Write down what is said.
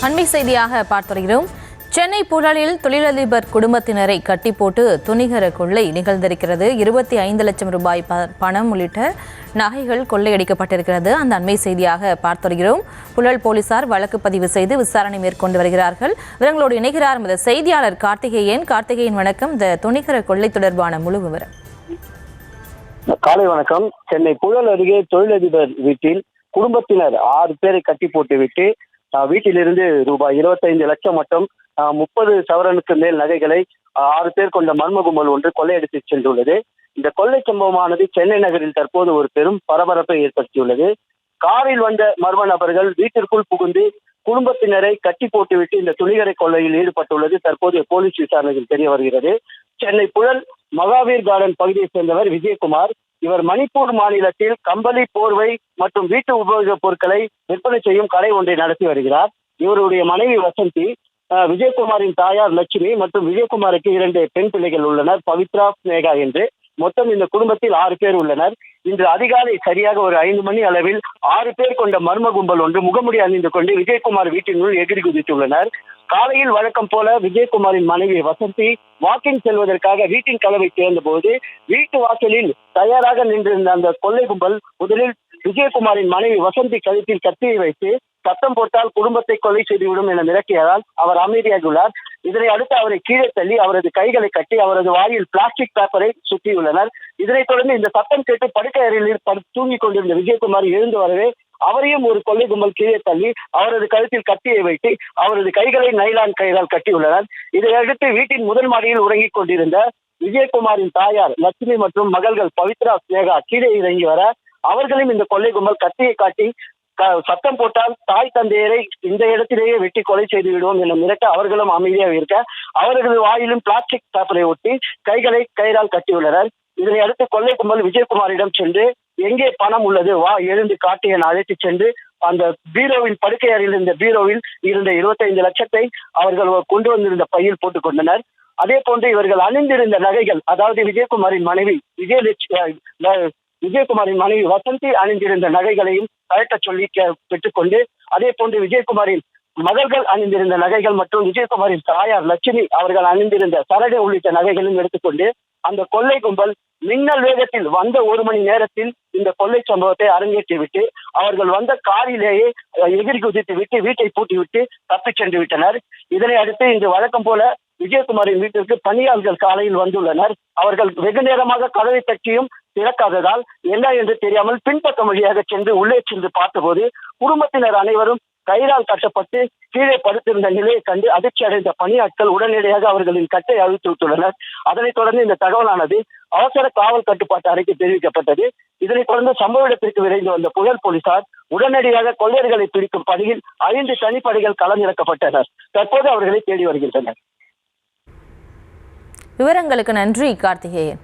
அண்மை செய்தியாக பார்த்து வருகிறோம். சென்னை புழலில் தொழிலதிபர் குடும்பத்தினரை கட்டி போட்டு துணிகர கொள்ளை நிகழ்ந்திருக்கிறது. 25 லட்சம் ரூபாய் பணம் உள்ளிட்ட நகைகள் கொள்ளையடிக்கப்பட்டிருக்கிறது. அந்த அண்மை செய்தியாக பார்த்து வருகிறோம். புழல் போலீசார் வழக்கு பதிவு செய்து விசாரணை மேற்கொண்டு வருகிறார்கள். இவர்களோடு இணைகிறார் இந்த செய்தியாளர் கார்த்திகேயன். வணக்கம். இந்த துணிகர கொள்ளை தொடர்பான முழு விவரம். காலை வணக்கம். சென்னை புழல் அருகே தொழிலதிபர் வீட்டில் குடும்பத்தினர் 6 பேரை கட்டி போட்டுவிட்டு வீட்டிலிருந்து ரூபாய் 25 லட்சம் மற்றும் 30 சவரனுக்கு மேல் நகைகளை 6 பேர் கொண்ட மர்ம கும்பல் ஒன்று கொள்ளையடித்து சென்றுள்ளது. இந்த கொள்ளை சம்பவமானது சென்னை நகரில் தற்போது ஒரு பெரும் பரபரப்பை ஏற்படுத்தியுள்ளது. காரில் வந்த மர்ம நபர்கள் வீட்டிற்குள் புகுந்து குடும்பத்தினரை கட்டி போட்டுவிட்டு இந்த துணிகரை கொள்ளையில் ஈடுபட்டுள்ளது தற்போது போலீஸ் விசாரணையில் தெரிய வருகிறது. சென்னை புழல் மகாவீர் கார்டன் பகுதியைச் சேர்ந்தவர் விஜயகுமார். இவர் மணிப்பூர் மாநிலத்தில் கம்பளி, போர்வை மற்றும் வீட்டு உபயோகப் பொருட்களை விற்பனை செய்யும் கடை ஒன்றை நடத்தி வருகிறார். இவருடைய மனைவி வசந்தி, விஜயகுமாரின் தாயார் லட்சுமி மற்றும் விஜயகுமாருக்கு 2 பெண் பிள்ளைகள் உள்ளனர், பவித்ரா, ஸ்னேகா என்று. மொத்தம் இந்த குடும்பத்தில் 6 பேர் உள்ளனர். இன்று அதிகாலை சரியாக ஒரு 5 மணி அளவில் 6 பேர் கொண்ட மர்ம கும்பல் ஒன்று முகமுடி அணிந்து கொண்டு விஜயகுமார் வீட்டினுள் எகிரி குதித்துள்ளனர். காலையில் வழக்கம் போல விஜயகுமாரின் மனைவி வசந்தி வாக்கிங் செல்வதற்காக வீட்டின் கதவை திறந்த போது வீட்டு வாசலில் தயாராக நின்றிருந்த அந்த கொள்ளை கும்பல் முதலில் விஜயகுமாரின் மனைவி வசந்தி கழுத்தில் கத்தியை வைத்து சத்தம் போட்டால் குடும்பத்தை கொலை செய்துவிடும் என மிரட்டியதால் அவர் அமைதியாகியுள்ளார். இதனை அடுத்து அவரை கீழே தள்ளி அவரது கைகளை கட்டி அவரது வாயில் பிளாஸ்டிக் பேப்பரை சுற்றியுள்ளனர். இதனைத் தொடர்ந்து இந்த சத்தம் கேட்டு படுக்கை அறையில் தூங்கிக் கொண்டிருந்த விஜயகுமார் எழுந்து வரவே அவரையும் ஒரு கொள்ளை கும்பல் கீழே தள்ளி அவரது கழுத்தில் கத்தியை வைத்து அவரது கைகளை நைலான் கயிறால் கட்டியுள்ளனர். இதையடுத்து வீட்டின் முதல் மாடியில் உறங்கிக் கொண்டிருந்த விஜயகுமாரின் தாயார் லட்சுமி மற்றும் மகள்கள் பவித்ரா, ஸ்னேகா கீழே இறங்கி வர அவர்களும் இந்த கொள்ளை கும்பல் கத்தியை காட்டி சத்தம் போட்டால் தாய் தந்தையரை இந்த இடத்திலேயே வெட்டி கொலை செய்து விடுவோம் என மிரட்ட அவர்களும் அமைதியாக இருக்க அவர்களது வாயிலும் பிளாஸ்டிக் பேப்பரை ஒட்டி கைகளை கயிறால் கட்டியுள்ளனர். இதனை அடுத்து கொள்ளை கும்பல் விஜயகுமாரிடம் சென்று எங்கே பணம் உள்ளது, வா எழுந்து காட்டு என அழைத்து சென்று அந்த பீரோவின் படுக்கை அறையில் இருந்த பீரோவில் இருந்த 25 லட்சத்தை அவர்கள் கொண்டு வந்திருந்த பையில் போட்டுக் கொண்டனர். அதே போன்று இவர்கள் அணிந்திருந்த நகைகள், அதாவது விஜயகுமாரின் மனைவி வசந்தி அணிந்திருந்த நகைகளையும் கழட்ட சொல்லி பெற்றுக்கொண்டு அதே போன்று விஜயகுமாரின் மகள்கள் அணிந்திருந்த நகைகள் மற்றும் விஜயகுமாரின் தாயார் லட்சுமி அவர்கள் அணிந்திருந்த சரடு உள்ளிட்ட நகைகளையும் எடுத்துக்கொண்டு அந்த கொள்ளை கும்பல் மின்னல் வேகத்தில் வந்த 1 மணி நேரத்தில் இந்த கொள்ளை சம்பவத்தை அரங்கேற்றிவிட்டு அவர்கள் வந்த காரிலேயே எகிரி குதித்து விட்டு வீட்டை பூட்டிவிட்டு தப்பிச் சென்று விட்டனர். இதனை அடுத்து இன்று வழக்கம் போல விஜயகுமாரின் வீட்டிற்கு பணியாளர்கள் காலையில் வந்துள்ளனர். அவர்கள் வெகு நேரமாக கதவை தட்டியும் திறக்காததால் என்ன என்று தெரியாமல் பின்பக்கம் வழியாக சென்று உள்ளே சென்று பார்த்தபோது குடும்பத்தினர் அனைவரும் கயிறால் கட்டப்பட்டு கீழே படுத்திருந்த நிலையை கண்டு அதிர்ச்சி அடைந்த பணியாட்கள் உடனடியாக அவர்களின் கட்டை அழுத்தி விட்டுள்ளனர். அதனைத் தொடர்ந்து இந்த தகவலானது அவசர காவல் கட்டுப்பாட்டு அறைக்கு தெரிவிக்கப்பட்டது. இதனைத் தொடர்ந்து சம்பவ இடத்திற்கு விரைந்து வந்த புழல் போலீசார் உடனடியாக கொள்ளையர்களை பிடிக்கும் பணியில் 5 தனிப்படைகள் களமிறக்கப்பட்டனர். தற்போது அவர்களை தேடி வருகின்றனர். விவரங்களுக்கு நன்றி கார்த்திகேயன்.